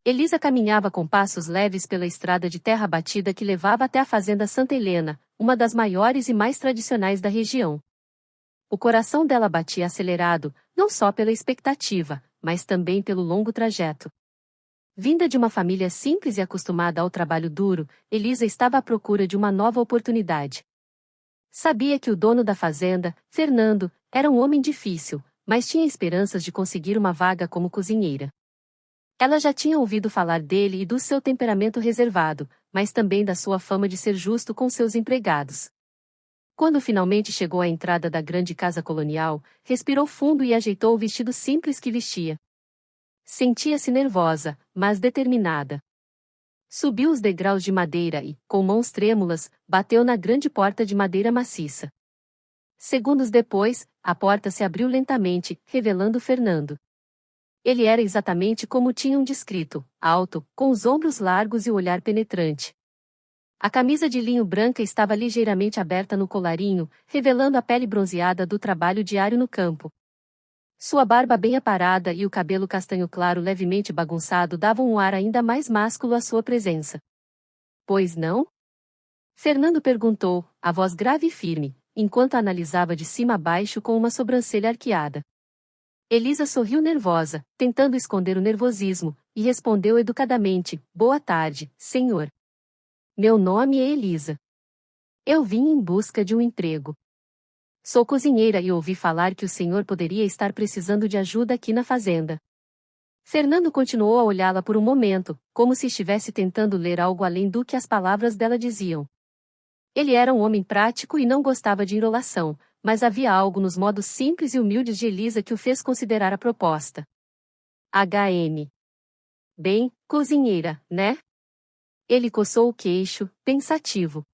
Elisa caminhava com passos leves pela estrada de terra batida que levava até a fazenda Santa Helena, uma das maiores e mais tradicionais da região. O coração dela batia acelerado, não só pela expectativa, mas também pelo longo trajeto. Vinda de uma família simples e acostumada ao trabalho duro, Elisa estava à procura de uma nova oportunidade. Sabia que o dono da fazenda, Fernando, era um homem difícil, mas tinha esperanças de conseguir uma vaga como cozinheira. Ela já tinha ouvido falar dele e do seu temperamento reservado, mas também da sua fama de ser justo com seus empregados. Quando finalmente chegou à entrada da grande casa colonial, respirou fundo e ajeitou o vestido simples que vestia. Sentia-se nervosa, mas determinada. Subiu os degraus de madeira e, com mãos trêmulas, bateu na grande porta de madeira maciça. Segundos depois, a porta se abriu lentamente, revelando Fernando. Ele era exatamente como tinham descrito, alto, com os ombros largos e o olhar penetrante. A camisa de linho branca estava ligeiramente aberta no colarinho, revelando a pele bronzeada do trabalho diário no campo. Sua barba bem aparada e o cabelo castanho claro levemente bagunçado davam um ar ainda mais másculo à sua presença. Pois não? Fernando perguntou, a voz grave e firme, enquanto a analisava de cima a baixo com uma sobrancelha arqueada. Elisa sorriu nervosa, tentando esconder o nervosismo, e respondeu educadamente, boa tarde, senhor. Meu nome é Elisa. Eu vim em busca de um emprego. Sou cozinheira e ouvi falar que o senhor poderia estar precisando de ajuda aqui na fazenda. Fernando continuou a olhá-la por um momento, como se estivesse tentando ler algo além do que as palavras dela diziam. Ele era um homem prático e não gostava de enrolação, mas havia algo nos modos simples e humildes de Elisa que o fez considerar a proposta. HM. Bem, cozinheira, né? Ele coçou o queixo, pensativo.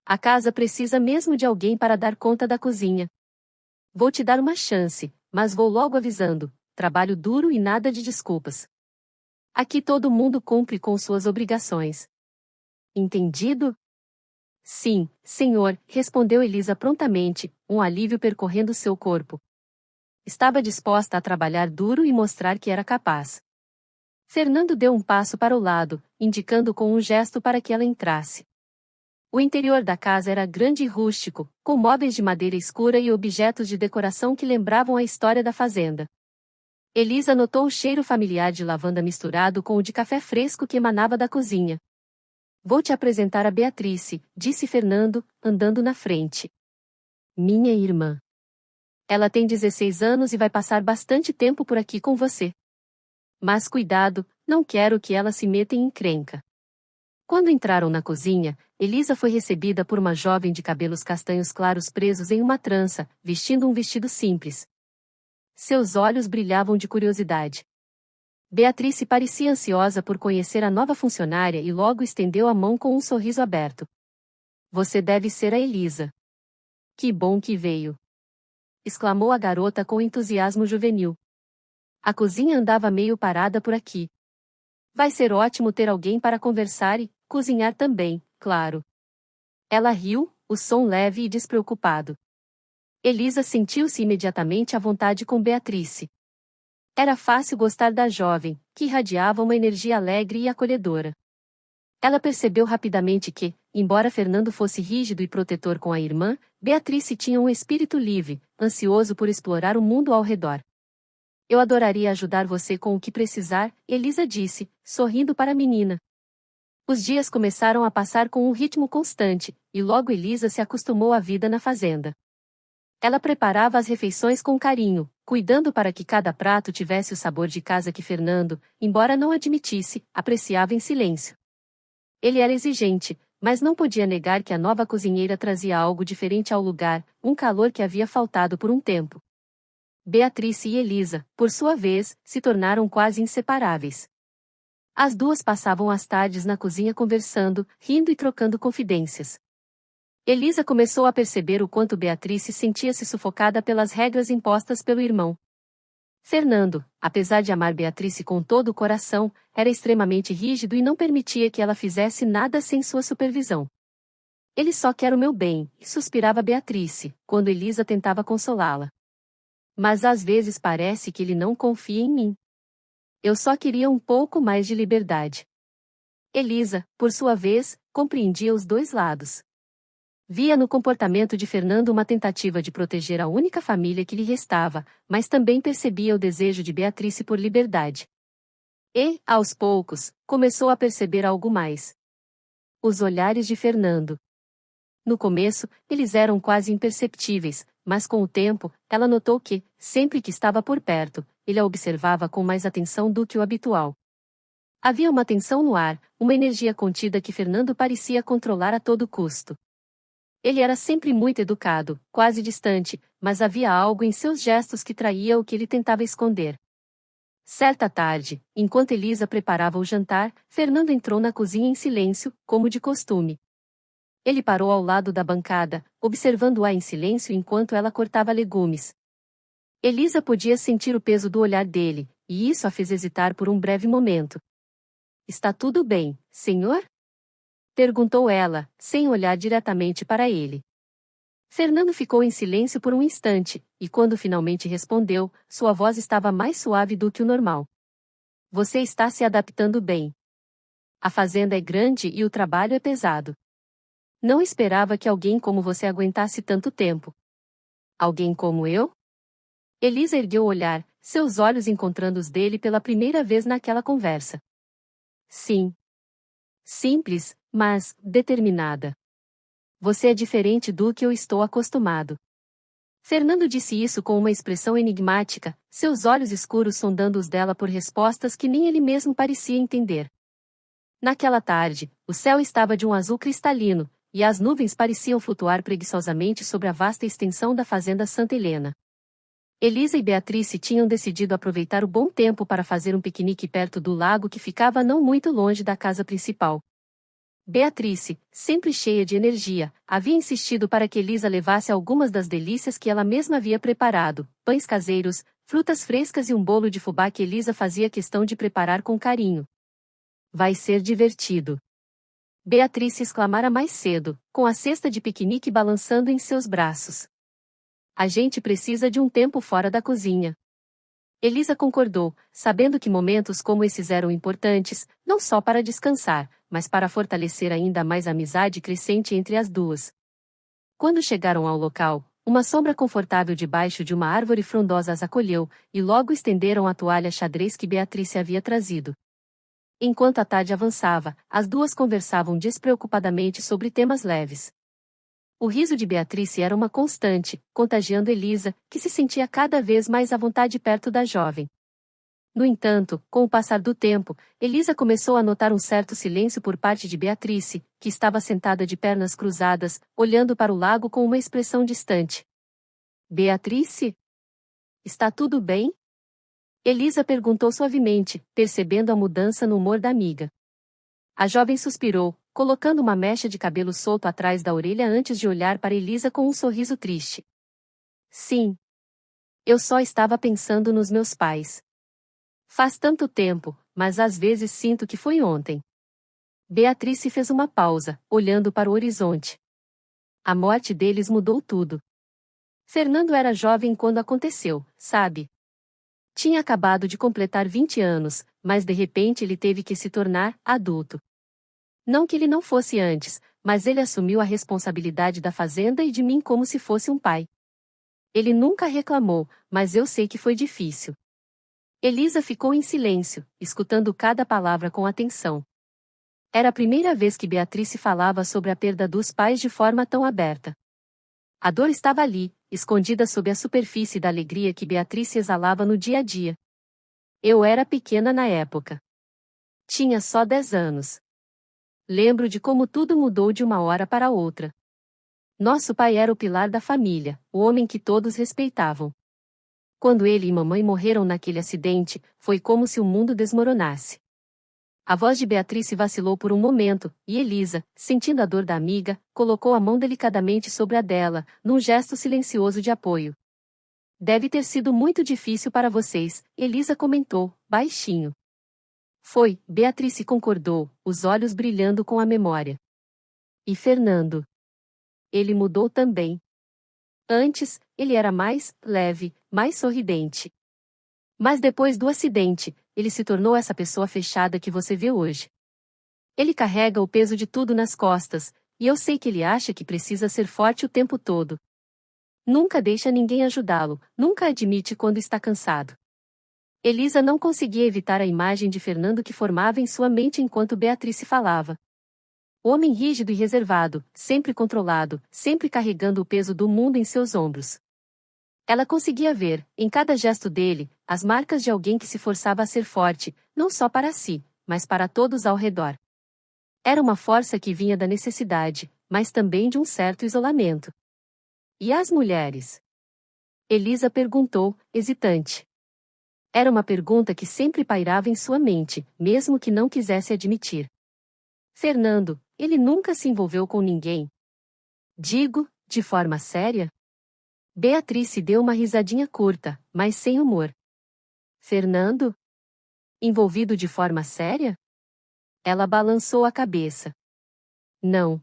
A casa precisa mesmo de alguém para dar conta da cozinha. Vou te dar uma chance, mas vou logo avisando, trabalho duro e nada de desculpas. Aqui todo mundo cumpre com suas obrigações. Entendido? Sim, senhor, respondeu Elisa prontamente, um alívio percorrendo seu corpo. Estava disposta a trabalhar duro e mostrar que era capaz. Fernando deu um passo para o lado, indicando com um gesto para que ela entrasse. O interior da casa era grande e rústico, com móveis de madeira escura e objetos de decoração que lembravam a história da fazenda. Elisa notou o cheiro familiar de lavanda misturado com o de café fresco que emanava da cozinha. Vou te apresentar a Beatrice, disse Fernando, andando na frente. Minha irmã. Ela tem 16 anos e vai passar bastante tempo por aqui com você. Mas cuidado, não quero que ela se meta em encrenca. Quando entraram na cozinha, Elisa foi recebida por uma jovem de cabelos castanhos claros presos em uma trança, vestindo um vestido simples. Seus olhos brilhavam de curiosidade. Beatrice parecia ansiosa por conhecer a nova funcionária e logo estendeu a mão com um sorriso aberto. Você deve ser a Elisa. Que bom que veio! Exclamou a garota com entusiasmo juvenil. A cozinha andava meio parada por aqui. Vai ser ótimo ter alguém para conversar e cozinhar também, claro. Ela riu, o som leve e despreocupado. Elisa sentiu-se imediatamente à vontade com Beatrice. Era fácil gostar da jovem, que irradiava uma energia alegre e acolhedora. Ela percebeu rapidamente que, embora Fernando fosse rígido e protetor com a irmã, Beatrice tinha um espírito livre, ansioso por explorar o mundo ao redor. Eu adoraria ajudar você com o que precisar, Elisa disse, sorrindo para a menina. Os dias começaram a passar com um ritmo constante, e logo Elisa se acostumou à vida na fazenda. Ela preparava as refeições com carinho, cuidando para que cada prato tivesse o sabor de casa que Fernando, embora não admitisse, apreciava em silêncio. Ele era exigente, mas não podia negar que a nova cozinheira trazia algo diferente ao lugar, um calor que havia faltado por um tempo. Beatrice e Elisa, por sua vez, se tornaram quase inseparáveis. As duas passavam as tardes na cozinha conversando, rindo e trocando confidências. Elisa começou a perceber o quanto Beatrice sentia-se sufocada pelas regras impostas pelo irmão. Fernando, apesar de amar Beatrice com todo o coração, era extremamente rígido e não permitia que ela fizesse nada sem sua supervisão. Ele só quer o meu bem, suspirava Beatrice, quando Elisa tentava consolá-la. Mas às vezes parece que ele não confia em mim. Eu só queria um pouco mais de liberdade. Elisa, por sua vez, compreendia os dois lados. Via no comportamento de Fernando uma tentativa de proteger a única família que lhe restava, mas também percebia o desejo de Beatriz por liberdade. E, aos poucos, começou a perceber algo mais. Os olhares de Fernando. No começo, eles eram quase imperceptíveis, mas com o tempo, ela notou que, sempre que estava por perto, ele a observava com mais atenção do que o habitual. Havia uma tensão no ar, uma energia contida que Fernando parecia controlar a todo custo. Ele era sempre muito educado, quase distante, mas havia algo em seus gestos que traía o que ele tentava esconder. Certa tarde, enquanto Elisa preparava o jantar, Fernando entrou na cozinha em silêncio, como de costume. Ele parou ao lado da bancada, observando-a em silêncio enquanto ela cortava legumes. Elisa podia sentir o peso do olhar dele, e isso a fez hesitar por um breve momento. Está tudo bem, senhor? Perguntou ela, sem olhar diretamente para ele. Fernando ficou em silêncio por um instante, e quando finalmente respondeu, sua voz estava mais suave do que o normal. Você está se adaptando bem. A fazenda é grande e o trabalho é pesado. Não esperava que alguém como você aguentasse tanto tempo. Alguém como eu? Elisa ergueu o olhar, seus olhos encontrando os dele pela primeira vez naquela conversa. Sim. Simples, mas determinada. Você é diferente do que eu estou acostumado. Fernando disse isso com uma expressão enigmática, seus olhos escuros sondando os dela por respostas que nem ele mesmo parecia entender. Naquela tarde, o céu estava de um azul cristalino, e as nuvens pareciam flutuar preguiçosamente sobre a vasta extensão da fazenda Santa Helena. Elisa e Beatriz tinham decidido aproveitar o bom tempo para fazer um piquenique perto do lago que ficava não muito longe da casa principal. Beatriz, sempre cheia de energia, havia insistido para que Elisa levasse algumas das delícias que ela mesma havia preparado, pães caseiros, frutas frescas e um bolo de fubá que Elisa fazia questão de preparar com carinho. Vai ser divertido. Beatriz exclamara mais cedo, com a cesta de piquenique balançando em seus braços. A gente precisa de um tempo fora da cozinha. Elisa concordou, sabendo que momentos como esses eram importantes, não só para descansar, mas para fortalecer ainda mais a amizade crescente entre as duas. Quando chegaram ao local, uma sombra confortável debaixo de uma árvore frondosa as acolheu, e logo estenderam a toalha xadrez que Beatriz havia trazido. Enquanto a tarde avançava, as duas conversavam despreocupadamente sobre temas leves. O riso de Beatriz era uma constante, contagiando Elisa, que se sentia cada vez mais à vontade perto da jovem. No entanto, com o passar do tempo, Elisa começou a notar um certo silêncio por parte de Beatriz, que estava sentada de pernas cruzadas, olhando para o lago com uma expressão distante. Beatriz? Está tudo bem? Elisa perguntou suavemente, percebendo a mudança no humor da amiga. A jovem suspirou, colocando uma mecha de cabelo solto atrás da orelha antes de olhar para Elisa com um sorriso triste. Sim. Eu só estava pensando nos meus pais. Faz tanto tempo, mas às vezes sinto que foi ontem. Beatriz fez uma pausa, olhando para o horizonte. A morte deles mudou tudo. Fernando era jovem quando aconteceu, sabe? Tinha acabado de completar 20 anos, mas de repente ele teve que se tornar adulto. Não que ele não fosse antes, mas ele assumiu a responsabilidade da fazenda e de mim como se fosse um pai. Ele nunca reclamou, mas eu sei que foi difícil. Elisa ficou em silêncio, escutando cada palavra com atenção. Era a primeira vez que Beatriz falava sobre a perda dos pais de forma tão aberta. A dor estava ali, escondida sob a superfície da alegria que Beatriz exalava no dia a dia. Eu era pequena na época. Tinha só 10 anos. Lembro de como tudo mudou de uma hora para outra. Nosso pai era o pilar da família, o homem que todos respeitavam. Quando ele e mamãe morreram naquele acidente, foi como se o mundo desmoronasse. A voz de Beatriz vacilou por um momento, e Elisa, sentindo a dor da amiga, colocou a mão delicadamente sobre a dela, num gesto silencioso de apoio. Deve ter sido muito difícil para vocês, Elisa comentou, baixinho. Foi, Beatriz concordou, os olhos brilhando com a memória. E Fernando? Ele mudou também. Antes, ele era mais leve, mais sorridente. Mas depois do acidente, ele se tornou essa pessoa fechada que você vê hoje. Ele carrega o peso de tudo nas costas, e eu sei que ele acha que precisa ser forte o tempo todo. Nunca deixa ninguém ajudá-lo, nunca admite quando está cansado. Elisa não conseguia evitar a imagem de Fernando que formava em sua mente enquanto Beatrice falava. Homem rígido e reservado, sempre controlado, sempre carregando o peso do mundo em seus ombros. Ela conseguia ver, em cada gesto dele, as marcas de alguém que se forçava a ser forte, não só para si, mas para todos ao redor. Era uma força que vinha da necessidade, mas também de um certo isolamento. E as mulheres? Elisa perguntou, hesitante. Era uma pergunta que sempre pairava em sua mente, mesmo que não quisesse admitir. Fernando, ele nunca se envolveu com ninguém. Digo, de forma séria? Beatrice deu uma risadinha curta, mas sem humor. Fernando? Envolvido de forma séria? Ela balançou a cabeça. Não.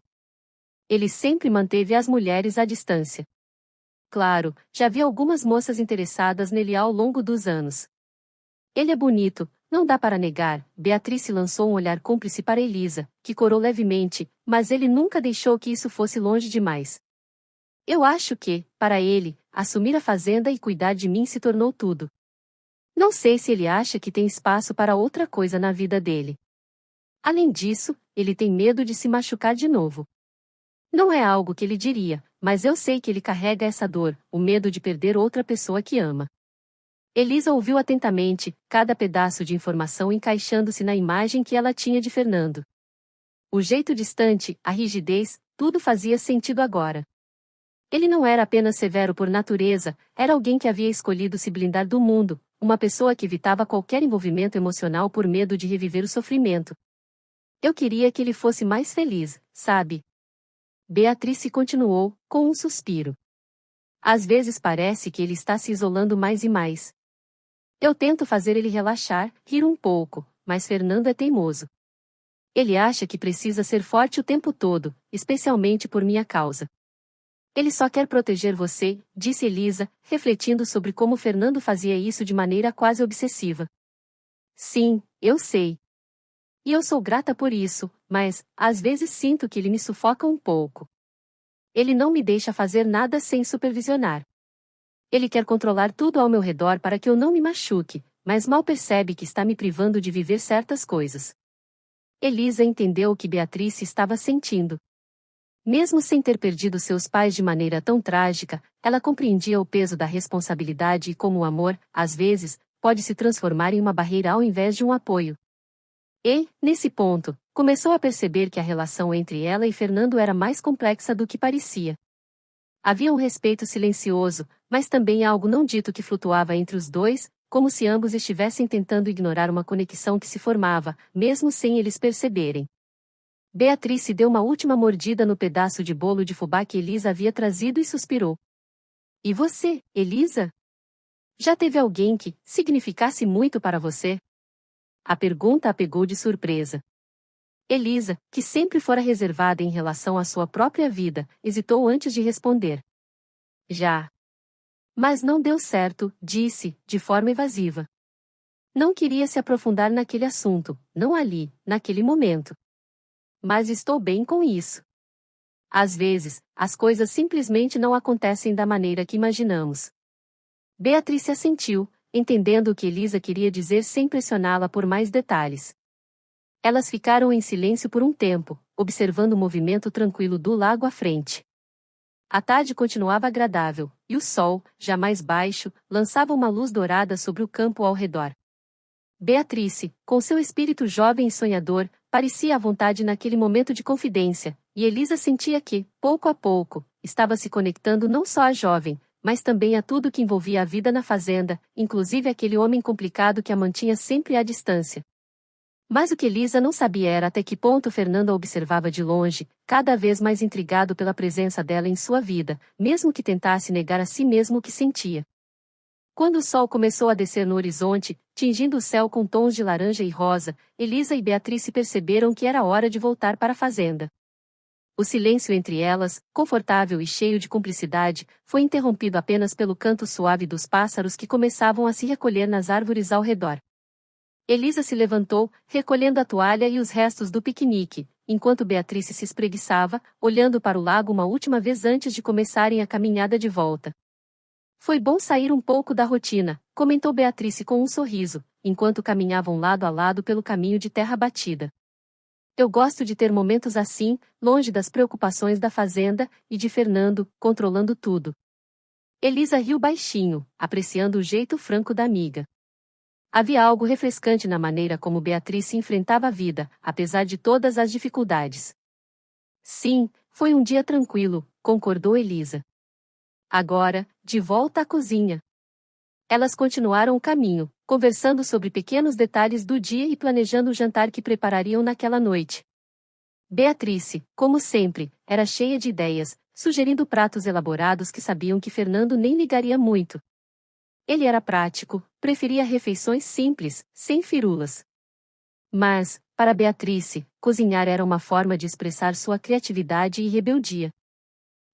Ele sempre manteve as mulheres à distância. Claro, já vi algumas moças interessadas nele ao longo dos anos. Ele é bonito, não dá para negar. Beatrice lançou um olhar cúmplice para Elisa, que corou levemente, mas ele nunca deixou que isso fosse longe demais. Eu acho que, para ele, assumir a fazenda e cuidar de mim se tornou tudo. Não sei se ele acha que tem espaço para outra coisa na vida dele. Além disso, ele tem medo de se machucar de novo. Não é algo que ele diria, mas eu sei que ele carrega essa dor, o medo de perder outra pessoa que ama. Elisa ouviu atentamente, cada pedaço de informação encaixando-se na imagem que ela tinha de Fernando. O jeito distante, a rigidez, tudo fazia sentido agora. Ele não era apenas severo por natureza, era alguém que havia escolhido se blindar do mundo, uma pessoa que evitava qualquer envolvimento emocional por medo de reviver o sofrimento. Eu queria que ele fosse mais feliz, sabe? Beatrice continuou, com um suspiro. Às vezes parece que ele está se isolando mais e mais. Eu tento fazer ele relaxar, rir um pouco, mas Fernando é teimoso. Ele acha que precisa ser forte o tempo todo, especialmente por minha causa. Ele só quer proteger você, disse Elisa, refletindo sobre como Fernando fazia isso de maneira quase obsessiva. Sim, eu sei. E eu sou grata por isso, mas, às vezes sinto que ele me sufoca um pouco. Ele não me deixa fazer nada sem supervisionar. Ele quer controlar tudo ao meu redor para que eu não me machuque, mas mal percebe que está me privando de viver certas coisas. Elisa entendeu o que Beatrice estava sentindo. Mesmo sem ter perdido seus pais de maneira tão trágica, ela compreendia o peso da responsabilidade e como o amor, às vezes, pode se transformar em uma barreira ao invés de um apoio. E, nesse ponto, começou a perceber que a relação entre ela e Fernando era mais complexa do que parecia. Havia um respeito silencioso, mas também algo não dito que flutuava entre os dois, como se ambos estivessem tentando ignorar uma conexão que se formava, mesmo sem eles perceberem. Beatrice deu uma última mordida no pedaço de bolo de fubá que Elisa havia trazido e suspirou. E você, Elisa? Já teve alguém que significasse muito para você? A pergunta a pegou de surpresa. Elisa, que sempre fora reservada em relação à sua própria vida, hesitou antes de responder. Já. Mas não deu certo, disse, de forma evasiva. Não queria se aprofundar naquele assunto, não ali, naquele momento. Mas estou bem com isso. Às vezes, as coisas simplesmente não acontecem da maneira que imaginamos. Beatrice assentiu, entendendo o que Elisa queria dizer sem pressioná-la por mais detalhes. Elas ficaram em silêncio por um tempo, observando o movimento tranquilo do lago à frente. A tarde continuava agradável, e o sol, já mais baixo, lançava uma luz dourada sobre o campo ao redor. Beatrice, com seu espírito jovem e sonhador, parecia à vontade naquele momento de confidência, e Elisa sentia que, pouco a pouco, estava se conectando não só à jovem, mas também a tudo que envolvia a vida na fazenda, inclusive aquele homem complicado que a mantinha sempre à distância. Mas o que Elisa não sabia era até que ponto Fernando a observava de longe, cada vez mais intrigado pela presença dela em sua vida, mesmo que tentasse negar a si mesmo o que sentia. Quando o sol começou a descer no horizonte, tingindo o céu com tons de laranja e rosa, Elisa e Beatrice perceberam que era hora de voltar para a fazenda. O silêncio entre elas, confortável e cheio de cumplicidade, foi interrompido apenas pelo canto suave dos pássaros que começavam a se recolher nas árvores ao redor. Elisa se levantou, recolhendo a toalha e os restos do piquenique, enquanto Beatrice se espreguiçava, olhando para o lago uma última vez antes de começarem a caminhada de volta. Foi bom sair um pouco da rotina, comentou Beatrice com um sorriso, enquanto caminhavam lado a lado pelo caminho de terra batida. Eu gosto de ter momentos assim, longe das preocupações da fazenda, e de Fernando, controlando tudo. Elisa riu baixinho, apreciando o jeito franco da amiga. Havia algo refrescante na maneira como Beatrice enfrentava a vida, apesar de todas as dificuldades. Sim, foi um dia tranquilo, concordou Elisa. Agora, de volta à cozinha. Elas continuaram o caminho, conversando sobre pequenos detalhes do dia e planejando o jantar que preparariam naquela noite. Beatrice, como sempre, era cheia de ideias, sugerindo pratos elaborados que sabiam que Fernando nem ligaria muito. Ele era prático, preferia refeições simples, sem firulas. Mas, para Beatrice, cozinhar era uma forma de expressar sua criatividade e rebeldia.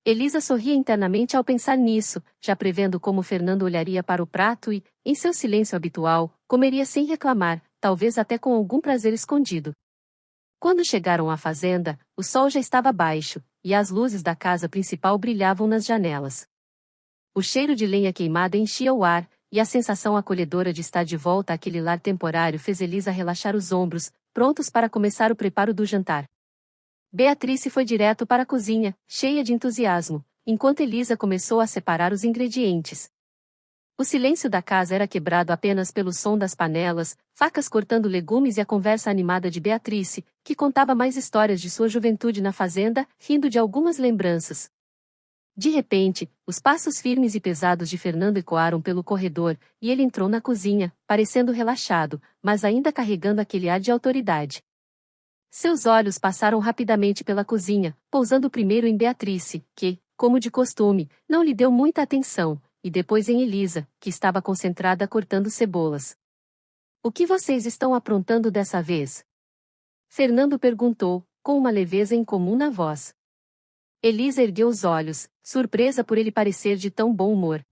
Elisa sorria internamente ao pensar nisso, já prevendo como Fernando olharia para o prato e, em seu silêncio habitual, comeria sem reclamar, talvez até com algum prazer escondido. Quando chegaram à fazenda, o sol já estava baixo, e as luzes da casa principal brilhavam nas janelas. O cheiro de lenha queimada enchia o ar, e a sensação acolhedora de estar de volta àquele lar temporário fez Elisa relaxar os ombros, prontos para começar o preparo do jantar. Beatrice foi direto para a cozinha, cheia de entusiasmo, enquanto Elisa começou a separar os ingredientes. O silêncio da casa era quebrado apenas pelo som das panelas, facas cortando legumes e a conversa animada de Beatrice, que contava mais histórias de sua juventude na fazenda, rindo de algumas lembranças. De repente, os passos firmes e pesados de Fernando ecoaram pelo corredor, e ele entrou na cozinha, parecendo relaxado, mas ainda carregando aquele ar de autoridade. Seus olhos passaram rapidamente pela cozinha, pousando primeiro em Beatrice, que, como de costume, não lhe deu muita atenção, e depois em Elisa, que estava concentrada cortando cebolas. O que vocês estão aprontando dessa vez? Fernando perguntou, com uma leveza incomum na voz. Elisa ergueu os olhos, surpresa por ele parecer de tão bom humor.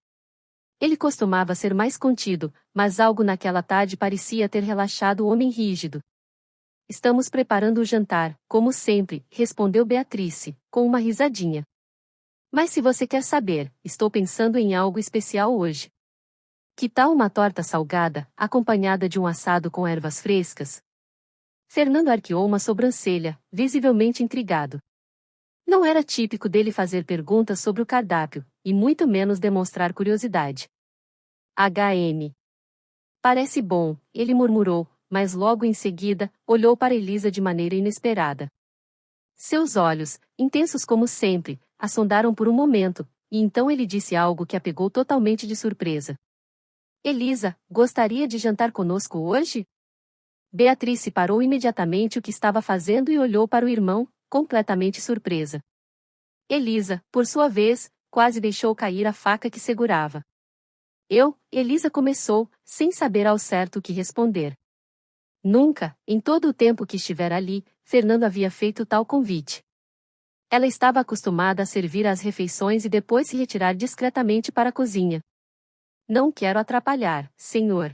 Ele costumava ser mais contido, mas algo naquela tarde parecia ter relaxado o homem rígido. Estamos preparando o jantar, como sempre, respondeu Beatrice, com uma risadinha. Mas se você quer saber, estou pensando em algo especial hoje. Que tal uma torta salgada, acompanhada de um assado com ervas frescas? Fernando arqueou uma sobrancelha, visivelmente intrigado. Não era típico dele fazer perguntas sobre o cardápio, e muito menos demonstrar curiosidade. HM. Parece bom, ele murmurou, mas logo em seguida, olhou para Elisa de maneira inesperada. Seus olhos, intensos como sempre, a sondaram por um momento, e então ele disse algo que a pegou totalmente de surpresa. Elisa, gostaria de jantar conosco hoje? Beatrice parou imediatamente o que estava fazendo e olhou para o irmão, completamente surpresa. Elisa, por sua vez, quase deixou cair a faca que segurava. Elisa começou, sem saber ao certo o que responder. Nunca, em todo o tempo que estivera ali, Fernando havia feito tal convite. Ela estava acostumada a servir as refeições e depois se retirar discretamente para a cozinha. Não quero atrapalhar, senhor.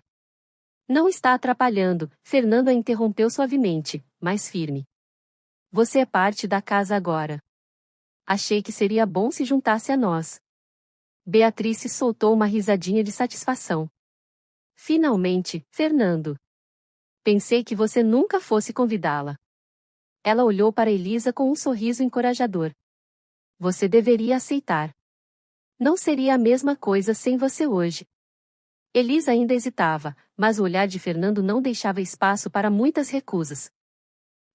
Não está atrapalhando, Fernando a interrompeu suavemente, mas firme. Você é parte da casa agora. Achei que seria bom se juntasse a nós. Beatrice soltou uma risadinha de satisfação. Finalmente, Fernando. Pensei que você nunca fosse convidá-la. Ela olhou para Elisa com um sorriso encorajador. Você deveria aceitar. Não seria a mesma coisa sem você hoje. Elisa ainda hesitava, mas o olhar de Fernando não deixava espaço para muitas recusas.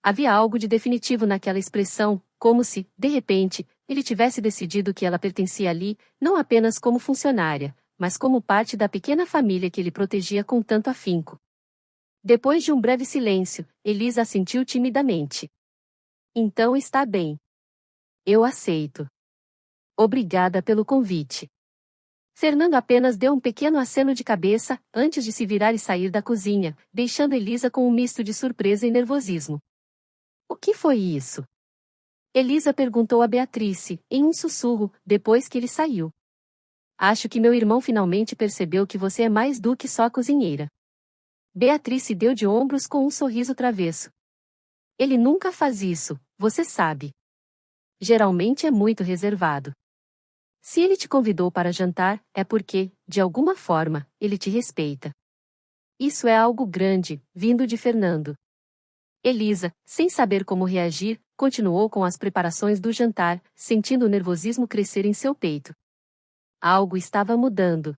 Havia algo de definitivo naquela expressão, como se, de repente, ele tivesse decidido que ela pertencia ali, não apenas como funcionária, mas como parte da pequena família que ele protegia com tanto afinco. Depois de um breve silêncio, Elisa assentiu timidamente. Então está bem. Eu aceito. Obrigada pelo convite. Fernando apenas deu um pequeno aceno de cabeça, antes de se virar e sair da cozinha, deixando Elisa com um misto de surpresa e nervosismo. O que foi isso? Elisa perguntou a Beatrice, em um sussurro, depois que ele saiu. Acho que meu irmão finalmente percebeu que você é mais do que só cozinheira. Beatriz se deu de ombros com um sorriso travesso. Ele nunca faz isso, você sabe. Geralmente é muito reservado. Se ele te convidou para jantar, é porque, de alguma forma, ele te respeita. Isso é algo grande, vindo de Fernando. Elisa, sem saber como reagir, continuou com as preparações do jantar, sentindo o nervosismo crescer em seu peito. Algo estava mudando.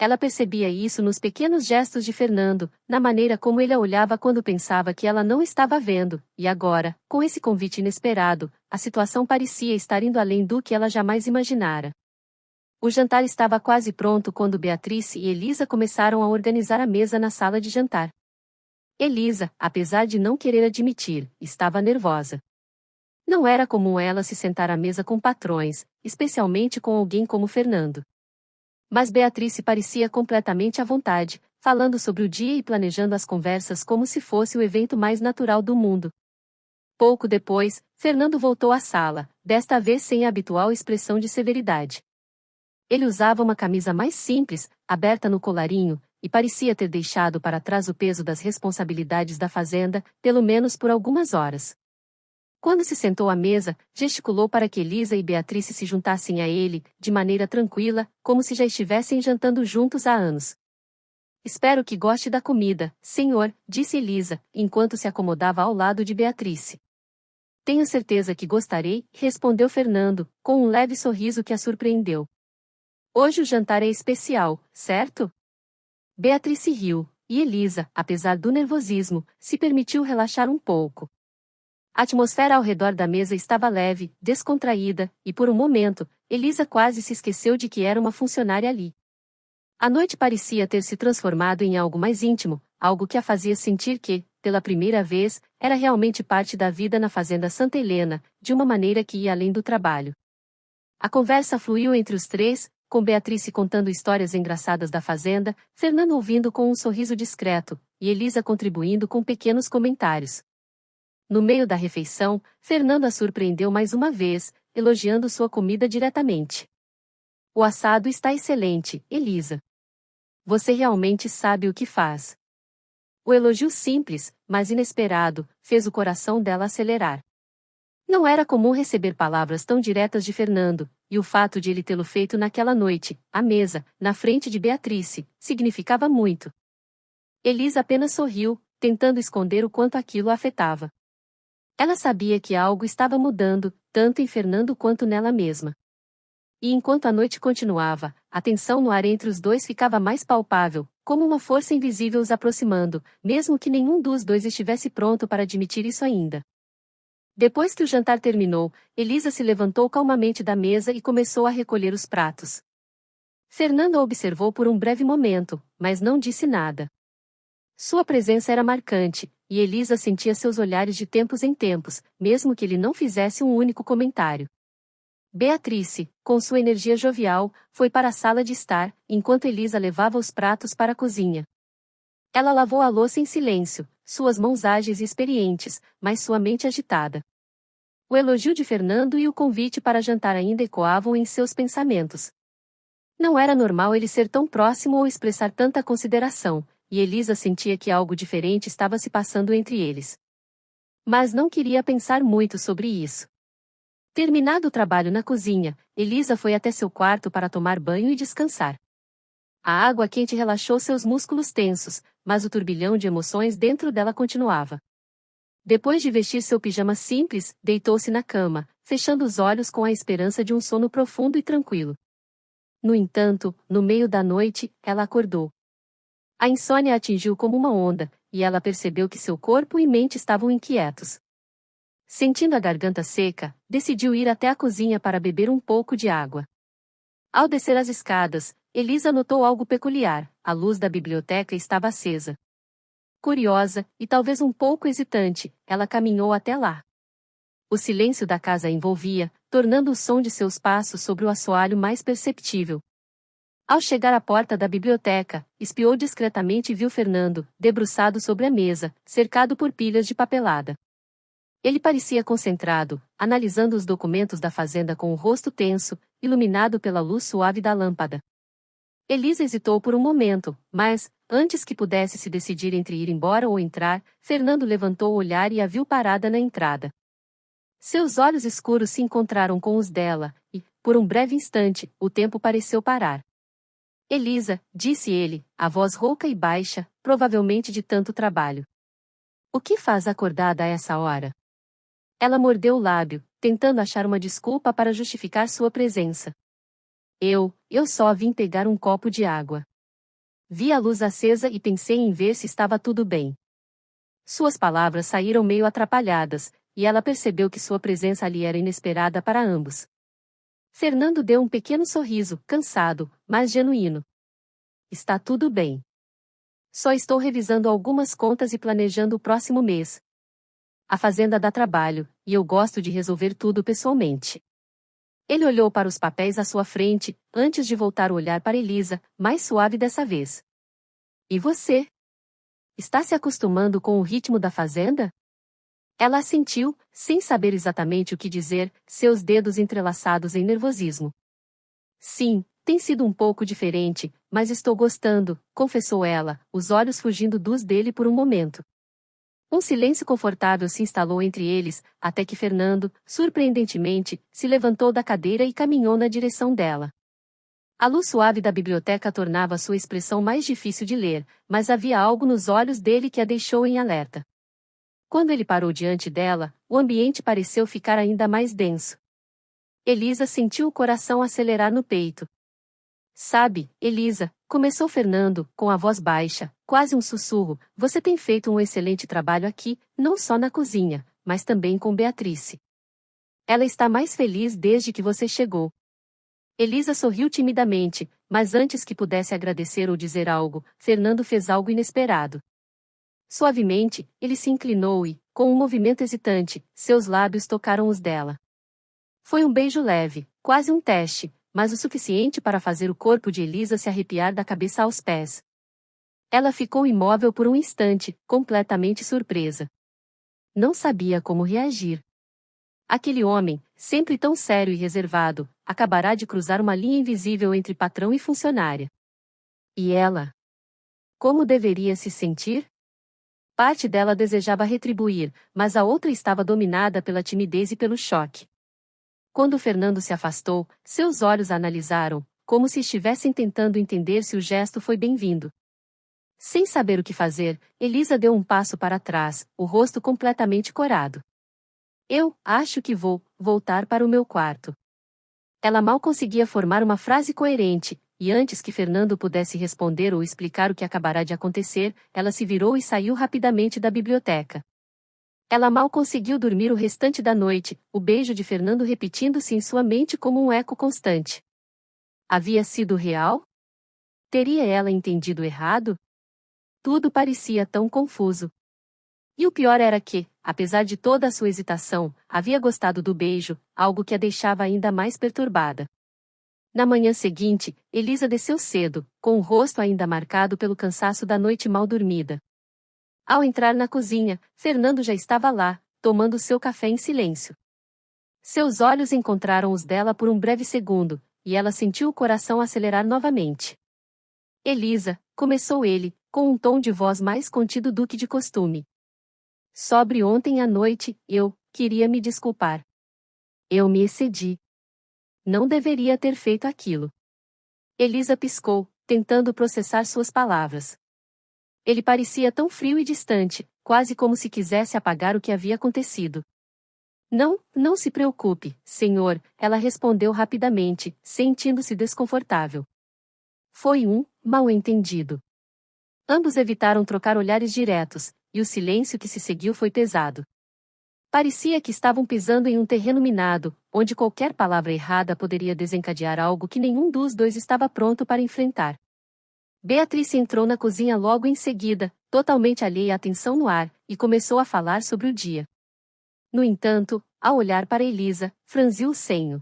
Ela percebia isso nos pequenos gestos de Fernando, na maneira como ele a olhava quando pensava que ela não estava vendo, e agora, com esse convite inesperado, a situação parecia estar indo além do que ela jamais imaginara. O jantar estava quase pronto quando Beatriz e Elisa começaram a organizar a mesa na sala de jantar. Elisa, apesar de não querer admitir, estava nervosa. Não era comum ela se sentar à mesa com patrões, especialmente com alguém como Fernando. Mas Beatriz parecia completamente à vontade, falando sobre o dia e planejando as conversas como se fosse o evento mais natural do mundo. Pouco depois, Fernando voltou à sala, desta vez sem a habitual expressão de severidade. Ele usava uma camisa mais simples, aberta no colarinho, e parecia ter deixado para trás o peso das responsabilidades da fazenda, pelo menos por algumas horas. Quando se sentou à mesa, gesticulou para que Elisa e Beatriz se juntassem a ele, de maneira tranquila, como se já estivessem jantando juntos há anos. Espero que goste da comida, senhor, disse Elisa, enquanto se acomodava ao lado de Beatriz. Tenho certeza que gostarei, respondeu Fernando, com um leve sorriso que a surpreendeu. Hoje o jantar é especial, certo? Beatriz riu, e Elisa, apesar do nervosismo, se permitiu relaxar um pouco. A atmosfera ao redor da mesa estava leve, descontraída, e por um momento, Elisa quase se esqueceu de que era uma funcionária ali. A noite parecia ter se transformado em algo mais íntimo, algo que a fazia sentir que, pela primeira vez, era realmente parte da vida na fazenda Santa Helena, de uma maneira que ia além do trabalho. A conversa fluiu entre os três, com Beatriz contando histórias engraçadas da fazenda, Fernando ouvindo com um sorriso discreto, e Elisa contribuindo com pequenos comentários. No meio da refeição, Fernando a surpreendeu mais uma vez, elogiando sua comida diretamente. O assado está excelente, Elisa. Você realmente sabe o que faz. O elogio simples, mas inesperado, fez o coração dela acelerar. Não era comum receber palavras tão diretas de Fernando, e o fato de ele tê-lo feito naquela noite, à mesa, na frente de Beatriz, significava muito. Elisa apenas sorriu, tentando esconder o quanto aquilo a afetava. Ela sabia que algo estava mudando, tanto em Fernando quanto nela mesma. E enquanto a noite continuava, a tensão no ar entre os dois ficava mais palpável, como uma força invisível os aproximando, mesmo que nenhum dos dois estivesse pronto para admitir isso ainda. Depois que o jantar terminou, Elisa se levantou calmamente da mesa e começou a recolher os pratos. Fernando a observou por um breve momento, mas não disse nada. Sua presença era marcante, e Elisa sentia seus olhares de tempos em tempos, mesmo que ele não fizesse um único comentário. Beatriz, com sua energia jovial, foi para a sala de estar, enquanto Elisa levava os pratos para a cozinha. Ela lavou a louça em silêncio, suas mãos ágeis e experientes, mas sua mente agitada. O elogio de Fernando e o convite para jantar ainda ecoavam em seus pensamentos. Não era normal ele ser tão próximo ou expressar tanta consideração, e Elisa sentia que algo diferente estava se passando entre eles. Mas não queria pensar muito sobre isso. Terminado o trabalho na cozinha, Elisa foi até seu quarto para tomar banho e descansar. A água quente relaxou seus músculos tensos, mas o turbilhão de emoções dentro dela continuava. Depois de vestir seu pijama simples, deitou-se na cama, fechando os olhos com a esperança de um sono profundo e tranquilo. No entanto, no meio da noite, ela acordou. A insônia a atingiu como uma onda, e ela percebeu que seu corpo e mente estavam inquietos. Sentindo a garganta seca, decidiu ir até a cozinha para beber um pouco de água. Ao descer as escadas, Elisa notou algo peculiar: a luz da biblioteca estava acesa. Curiosa, e talvez um pouco hesitante, ela caminhou até lá. O silêncio da casa a envolvia, tornando o som de seus passos sobre o assoalho mais perceptível. Ao chegar à porta da biblioteca, espiou discretamente e viu Fernando, debruçado sobre a mesa, cercado por pilhas de papelada. Ele parecia concentrado, analisando os documentos da fazenda com o rosto tenso, iluminado pela luz suave da lâmpada. Elisa hesitou por um momento, mas, antes que pudesse se decidir entre ir embora ou entrar, Fernando levantou o olhar e a viu parada na entrada. Seus olhos escuros se encontraram com os dela, e, por um breve instante, o tempo pareceu parar. Elisa, disse ele, a voz rouca e baixa, provavelmente de tanto trabalho. O que faz acordada a essa hora? Ela mordeu o lábio, tentando achar uma desculpa para justificar sua presença. Eu só vim pegar um copo de água. Vi a luz acesa e pensei em ver se estava tudo bem. Suas palavras saíram meio atrapalhadas, e ela percebeu que sua presença ali era inesperada para ambos. Fernando deu um pequeno sorriso, cansado, mas genuíno. Está tudo bem. Só estou revisando algumas contas e planejando o próximo mês. A fazenda dá trabalho, e eu gosto de resolver tudo pessoalmente. Ele olhou para os papéis à sua frente, antes de voltar o olhar para Elisa, mais suave dessa vez. E você? Está se acostumando com o ritmo da fazenda? Ela assentiu, sem saber exatamente o que dizer, seus dedos entrelaçados em nervosismo. Sim, tem sido um pouco diferente, mas estou gostando, confessou ela, os olhos fugindo dos dele por um momento. Um silêncio confortável se instalou entre eles, até que Fernando, surpreendentemente, se levantou da cadeira e caminhou na direção dela. A luz suave da biblioteca tornava sua expressão mais difícil de ler, mas havia algo nos olhos dele que a deixou em alerta. Quando ele parou diante dela, o ambiente pareceu ficar ainda mais denso. Elisa sentiu o coração acelerar no peito. Sabe, Elisa, começou Fernando, com a voz baixa, quase um sussurro, você tem feito um excelente trabalho aqui, não só na cozinha, mas também com Beatrice. Ela está mais feliz desde que você chegou. Elisa sorriu timidamente, mas antes que pudesse agradecer ou dizer algo, Fernando fez algo inesperado. Suavemente, ele se inclinou e, com um movimento hesitante, seus lábios tocaram os dela. Foi um beijo leve, quase um teste, mas o suficiente para fazer o corpo de Elisa se arrepiar da cabeça aos pés. Ela ficou imóvel por um instante, completamente surpresa. Não sabia como reagir. Aquele homem, sempre tão sério e reservado, acabará de cruzar uma linha invisível entre patrão e funcionária. E ela? Como deveria se sentir? Parte dela desejava retribuir, mas a outra estava dominada pela timidez e pelo choque. Quando Fernando se afastou, seus olhos a analisaram, como se estivessem tentando entender se o gesto foi bem-vindo. Sem saber o que fazer, Elisa deu um passo para trás, o rosto completamente corado. Eu acho que vou voltar para o meu quarto. Ela mal conseguia formar uma frase coerente, e antes que Fernando pudesse responder ou explicar o que acabará de acontecer, ela se virou e saiu rapidamente da biblioteca. Ela mal conseguiu dormir o restante da noite, o beijo de Fernando repetindo-se em sua mente como um eco constante. Havia sido real? Teria ela entendido errado? Tudo parecia tão confuso. E o pior era que, apesar de toda a sua hesitação, havia gostado do beijo, algo que a deixava ainda mais perturbada. Na manhã seguinte, Elisa desceu cedo, com o rosto ainda marcado pelo cansaço da noite mal dormida. Ao entrar na cozinha, Fernando já estava lá, tomando seu café em silêncio. Seus olhos encontraram os dela por um breve segundo, e ela sentiu o coração acelerar novamente. Elisa, começou ele, com um tom de voz mais contido do que de costume. Sobre ontem à noite, eu queria me desculpar. Eu me excedi. Não deveria ter feito aquilo. Elisa piscou, tentando processar suas palavras. Ele parecia tão frio e distante, quase como se quisesse apagar o que havia acontecido. Não se preocupe, senhor, ela respondeu rapidamente, sentindo-se desconfortável. Foi um mal-entendido. Ambos evitaram trocar olhares diretos, e o silêncio que se seguiu foi pesado. Parecia que estavam pisando em um terreno minado, onde qualquer palavra errada poderia desencadear algo que nenhum dos dois estava pronto para enfrentar. Beatriz entrou na cozinha logo em seguida, totalmente alheia à tensão no ar, e começou a falar sobre o dia. No entanto, ao olhar para Elisa, franziu o senho.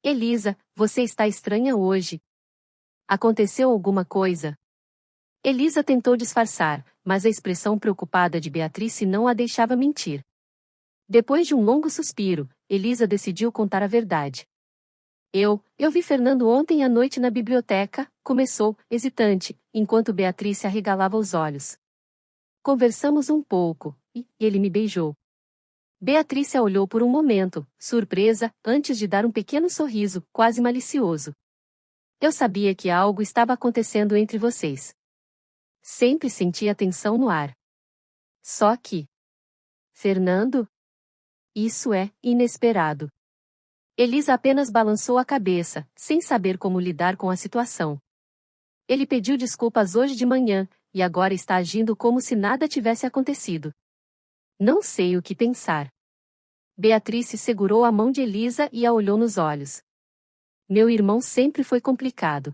Elisa, você está estranha hoje. Aconteceu alguma coisa? Elisa tentou disfarçar, mas a expressão preocupada de Beatriz não a deixava mentir. Depois de um longo suspiro, Elisa decidiu contar a verdade. Eu vi Fernando ontem à noite na biblioteca, começou, hesitante, enquanto Beatriz arregalava os olhos. Conversamos um pouco, e ele me beijou. Beatriz olhou por um momento, surpresa, antes de dar um pequeno sorriso, quase malicioso. Eu sabia que algo estava acontecendo entre vocês. Sempre senti a tensão no ar. Só que... Fernando? Isso é inesperado. Elisa apenas balançou a cabeça, sem saber como lidar com a situação. Ele pediu desculpas hoje de manhã, e agora está agindo como se nada tivesse acontecido. Não sei o que pensar. Beatriz segurou a mão de Elisa e a olhou nos olhos. Meu irmão sempre foi complicado.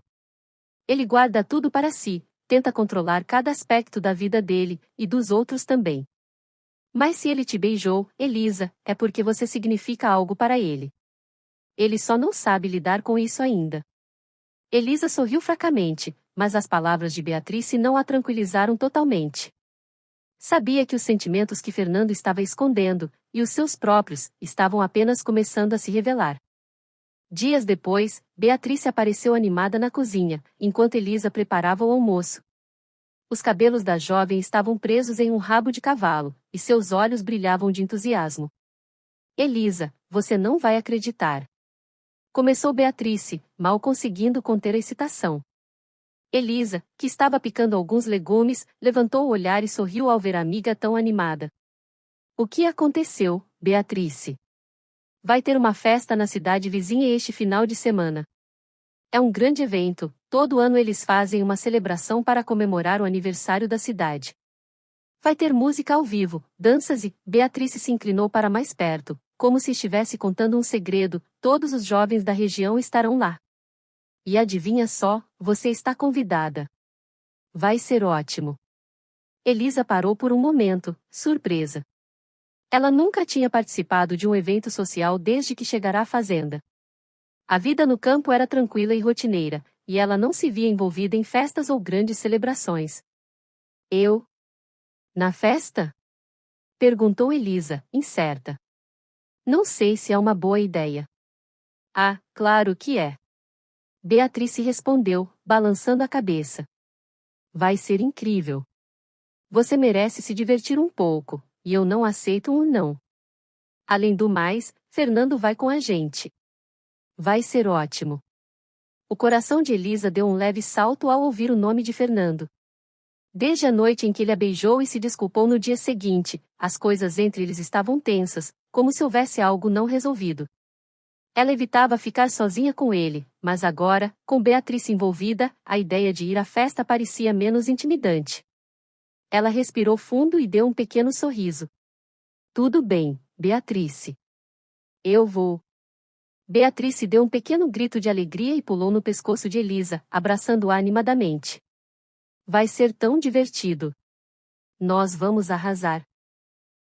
Ele guarda tudo para si, tenta controlar cada aspecto da vida dele, e dos outros também. Mas se ele te beijou, Elisa, é porque você significa algo para ele. Ele só não sabe lidar com isso ainda. Elisa sorriu fracamente, mas as palavras de Beatriz não a tranquilizaram totalmente. Sabia que os sentimentos que Fernando estava escondendo, e os seus próprios, estavam apenas começando a se revelar. Dias depois, Beatriz apareceu animada na cozinha, enquanto Elisa preparava o almoço. Os cabelos da jovem estavam presos em um rabo de cavalo, e seus olhos brilhavam de entusiasmo. Elisa, você não vai acreditar. Começou Beatriz, mal conseguindo conter a excitação. Elisa, que estava picando alguns legumes, levantou o olhar e sorriu ao ver a amiga tão animada. O que aconteceu, Beatriz? Vai ter uma festa na cidade vizinha este final de semana. É um grande evento, todo ano eles fazem uma celebração para comemorar o aniversário da cidade. Vai ter música ao vivo, danças e... Beatriz se inclinou para mais perto, como se estivesse contando um segredo, todos os jovens da região estarão lá. E adivinha só, você está convidada. Vai ser ótimo. Elisa parou por um momento, surpresa. Ela nunca tinha participado de um evento social desde que chegara à fazenda. A vida no campo era tranquila e rotineira, e ela não se via envolvida em festas ou grandes celebrações. Eu? Na festa? Perguntou Elisa, incerta. Não sei se é uma boa ideia. Ah, claro que é. Beatriz respondeu, balançando a cabeça. Vai ser incrível. Você merece se divertir um pouco, e eu não aceito um não. Além do mais, Fernando vai com a gente. Vai ser ótimo. O coração de Elisa deu um leve salto ao ouvir o nome de Fernando. Desde a noite em que ele a beijou e se desculpou no dia seguinte, as coisas entre eles estavam tensas, como se houvesse algo não resolvido. Ela evitava ficar sozinha com ele, mas agora, com Beatriz envolvida, a ideia de ir à festa parecia menos intimidante. Ela respirou fundo e deu um pequeno sorriso. Tudo bem, Beatriz. Eu vou. Beatriz deu um pequeno grito de alegria e pulou no pescoço de Elisa, abraçando-a animadamente. Vai ser tão divertido. Nós vamos arrasar.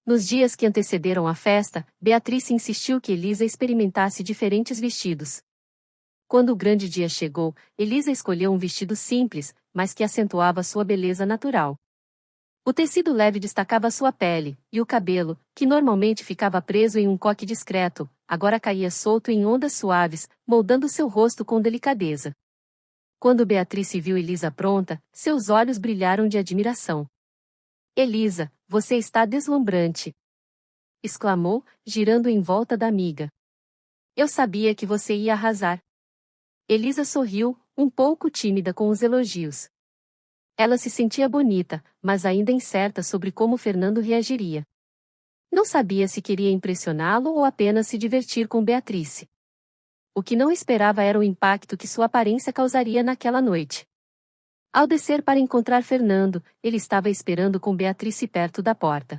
Nos dias que antecederam a festa, Beatriz insistiu que Elisa experimentasse diferentes vestidos. Quando o grande dia chegou, Elisa escolheu um vestido simples, mas que acentuava sua beleza natural. O tecido leve destacava sua pele, e o cabelo, que normalmente ficava preso em um coque discreto, agora caía solto em ondas suaves, moldando seu rosto com delicadeza. Quando Beatriz viu Elisa pronta, seus olhos brilharam de admiração. Elisa, você está deslumbrante! Exclamou, girando em volta da amiga. Eu sabia que você ia arrasar. Elisa sorriu, um pouco tímida com os elogios. Ela se sentia bonita, mas ainda incerta sobre como Fernando reagiria. Não sabia se queria impressioná-lo ou apenas se divertir com Beatriz. O que não esperava era o impacto que sua aparência causaria naquela noite. Ao descer para encontrar Fernando, ele estava esperando com Beatriz perto da porta.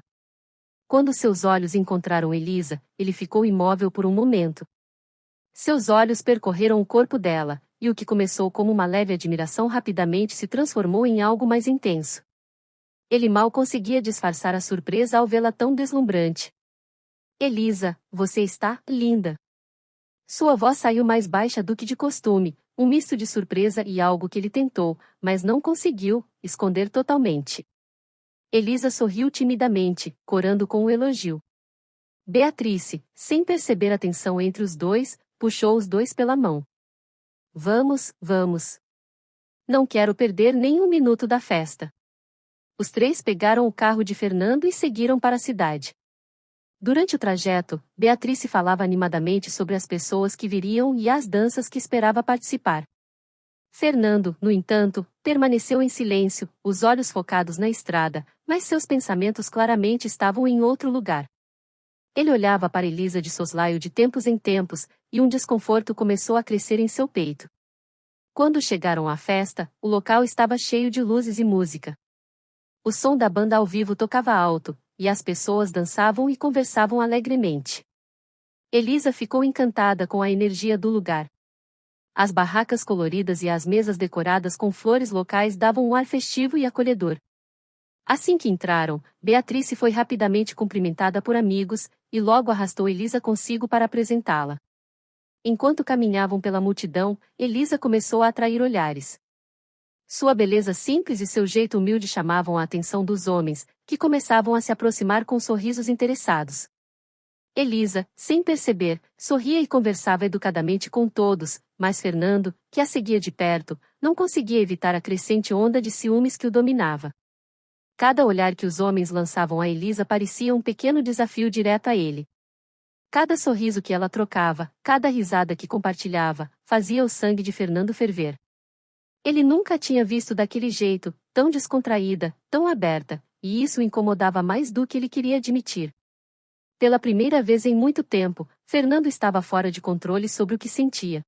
Quando seus olhos encontraram Elisa, ele ficou imóvel por um momento. Seus olhos percorreram o corpo dela, e o que começou como uma leve admiração rapidamente se transformou em algo mais intenso. Ele mal conseguia disfarçar a surpresa ao vê-la tão deslumbrante. Elisa, você está linda. Sua voz saiu mais baixa do que de costume, um misto de surpresa e algo que ele tentou, mas não conseguiu, esconder totalmente. Elisa sorriu timidamente, corando com o elogio. Beatriz, sem perceber a tensão entre os dois, puxou os dois pela mão. Vamos, vamos. Não quero perder nem um minuto da festa. Os três pegaram o carro de Fernando e seguiram para a cidade. Durante o trajeto, Beatriz falava animadamente sobre as pessoas que viriam e as danças que esperava participar. Fernando, no entanto, permaneceu em silêncio, os olhos focados na estrada, mas seus pensamentos claramente estavam em outro lugar. Ele olhava para Elisa de soslaio de tempos em tempos, e um desconforto começou a crescer em seu peito. Quando chegaram à festa, o local estava cheio de luzes e música. O som da banda ao vivo tocava alto, e as pessoas dançavam e conversavam alegremente. Elisa ficou encantada com a energia do lugar. As barracas coloridas e as mesas decoradas com flores locais davam um ar festivo e acolhedor. Assim que entraram, Beatriz foi rapidamente cumprimentada por amigos, e logo arrastou Elisa consigo para apresentá-la. Enquanto caminhavam pela multidão, Elisa começou a atrair olhares. Sua beleza simples e seu jeito humilde chamavam a atenção dos homens, que começavam a se aproximar com sorrisos interessados. Elisa, sem perceber, sorria e conversava educadamente com todos, mas Fernando, que a seguia de perto, não conseguia evitar a crescente onda de ciúmes que o dominava. Cada olhar que os homens lançavam a Elisa parecia um pequeno desafio direto a ele. Cada sorriso que ela trocava, cada risada que compartilhava, fazia o sangue de Fernando ferver. Ele nunca a tinha visto daquele jeito, tão descontraída, tão aberta, e isso o incomodava mais do que ele queria admitir. Pela primeira vez em muito tempo, Fernando estava fora de controle sobre o que sentia.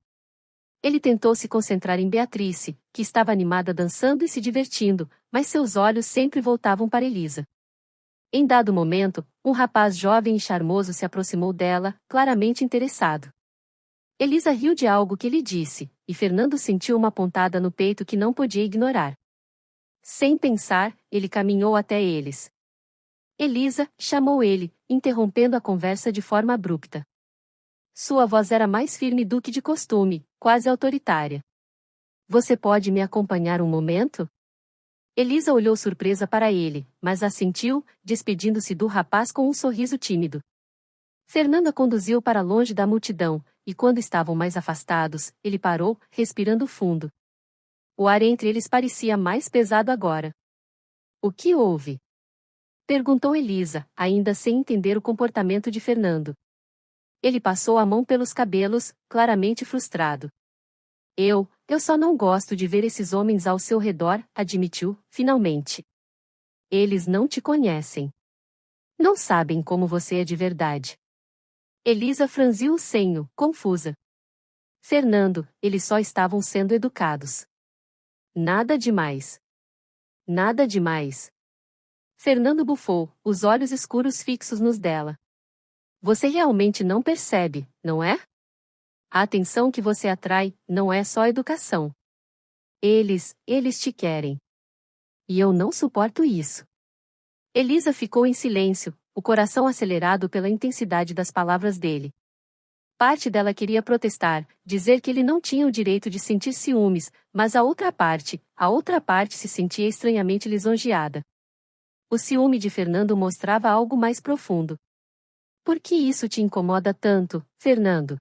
Ele tentou se concentrar em Beatriz, que estava animada dançando e se divertindo, mas seus olhos sempre voltavam para Elisa. Em dado momento, um rapaz jovem e charmoso se aproximou dela, claramente interessado. Elisa riu de algo que ele disse, e Fernando sentiu uma pontada no peito que não podia ignorar. Sem pensar, ele caminhou até eles. Elisa, chamou ele, interrompendo a conversa de forma abrupta. Sua voz era mais firme do que de costume, quase autoritária. Você pode me acompanhar um momento? Elisa olhou surpresa para ele, mas assentiu, despedindo-se do rapaz com um sorriso tímido. Fernando a conduziu para longe da multidão, e quando estavam mais afastados, ele parou, respirando fundo. O ar entre eles parecia mais pesado agora. O que houve? Perguntou Elisa, ainda sem entender o comportamento de Fernando. Ele passou a mão pelos cabelos, claramente frustrado. Eu só não gosto de ver esses homens ao seu redor, admitiu, finalmente. Eles não te conhecem. Não sabem como você é de verdade. Elisa franziu o senho, confusa. Fernando, eles só estavam sendo educados. Nada demais. Nada demais. Fernando bufou, os olhos escuros fixos nos dela. Você realmente não percebe, não é? A atenção que você atrai não é só educação. Eles te querem. E eu não suporto isso. Elisa ficou em silêncio, o coração acelerado pela intensidade das palavras dele. Parte dela queria protestar, dizer que ele não tinha o direito de sentir ciúmes, mas a outra parte se sentia estranhamente lisonjeada. O ciúme de Fernando mostrava algo mais profundo. Por que isso te incomoda tanto, Fernando?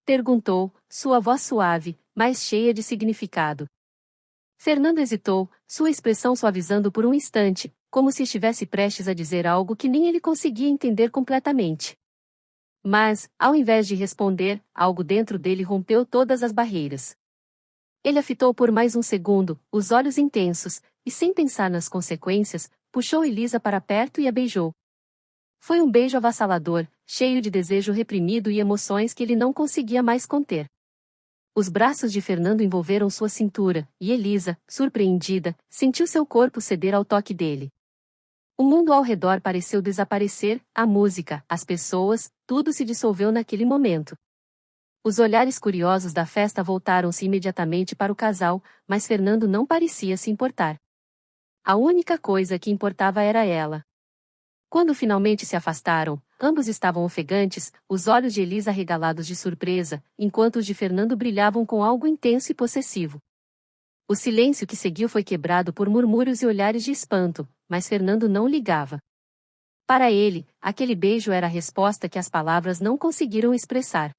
Perguntou, sua voz suave, mas cheia de significado. Fernando hesitou, sua expressão suavizando por um instante, como se estivesse prestes a dizer algo que nem ele conseguia entender completamente. Mas, ao invés de responder, algo dentro dele rompeu todas as barreiras. Ele a fitou por mais um segundo, os olhos intensos, e sem pensar nas consequências, puxou Elisa para perto e a beijou. Foi um beijo avassalador, cheio de desejo reprimido e emoções que ele não conseguia mais conter. Os braços de Fernando envolveram sua cintura, e Elisa, surpreendida, sentiu seu corpo ceder ao toque dele. O mundo ao redor pareceu desaparecer, a música, as pessoas, tudo se dissolveu naquele momento. Os olhares curiosos da festa voltaram-se imediatamente para o casal, mas Fernando não parecia se importar. A única coisa que importava era ela. Quando finalmente se afastaram, ambos estavam ofegantes, os olhos de Elisa arregalados de surpresa, enquanto os de Fernando brilhavam com algo intenso e possessivo. O silêncio que seguiu foi quebrado por murmúrios e olhares de espanto, mas Fernando não ligava. Para ele, aquele beijo era a resposta que as palavras não conseguiram expressar.